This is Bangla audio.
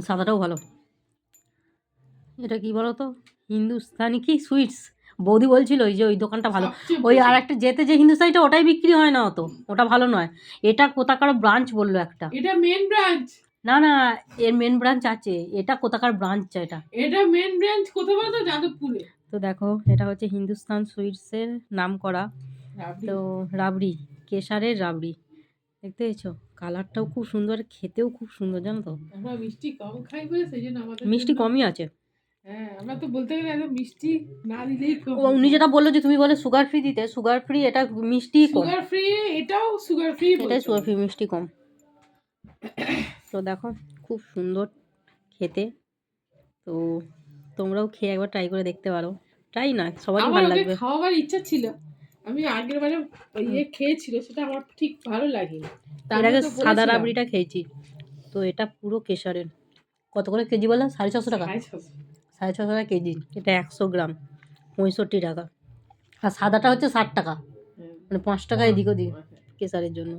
সাদাটাও ভালো। এটা কি বলো তো, হিন্দুস্তানি কি সুইটস। বৌদি বলছিল ওই যে ওই দোকানটা ভালো। ওই আর একটা যেতে যে হিন্দুস্তানিটা ওটাই বিক্রি হয় না অত, ওটা ভালো নয়। এটা কোথাকার ব্রাঞ্চ বললো একটা। এটা মেন ব্রাঞ্চ না না, এর মেন ব্রাঞ্চ আছে, এটা কোথাকার ব্রাঞ্চ এটা। এটা মেন ব্রাঞ্চ কোথায় বলতো? যাদবপুরে। তো দেখো এটা হচ্ছে হিন্দুস্তান সুইটসের নাম করা। তো রাবড়ি, কেশারের রাবড়ি, দেখতে পেয়েছো? কালারটাও খুব সুন্দর, খেতেও খুব সুন্দর, জানো তো। আমরা মিষ্টি কম খাই বলে সেই জন্য আমাদের মিষ্টি কমই আছে। হ্যাঁ, আমরা তো বলতে গেলে একদম মিষ্টি না দিলেই উনি যেটা বললো যে তুমি বলে সুগার ফ্রি দিতে, সুগার ফ্রি, এটা মিষ্টি কম। সুগার ফ্রি, এটাও সুগার ফ্রি, এটাই সুগার ফ্রি, মিষ্টি কম। তো দেখো খুব সুন্দর খেতে। তো তোমরাও খেয়ে একবার ট্রাই করে দেখতে পারো। ট্রাই না, সবারই ভালো লাগবে। খাওয়ার ইচ্ছা ছিল, আমি আগের বারে খেয়েছিল, সেটা আমার ঠিক ভালো লাগেনি। এর আগে সাদা রাবড়িটা খেয়েছি। তো এটা পুরো কেশরের। কত করে কেজি বললাম? 650 টাকা। 650 টাকা কেজি। এটা 100 গ্রাম 65 টাকা। আর সাদাটা হচ্ছে 60 টাকা, মানে 5 টাকা এদিক ওদিক কেশরের জন্য।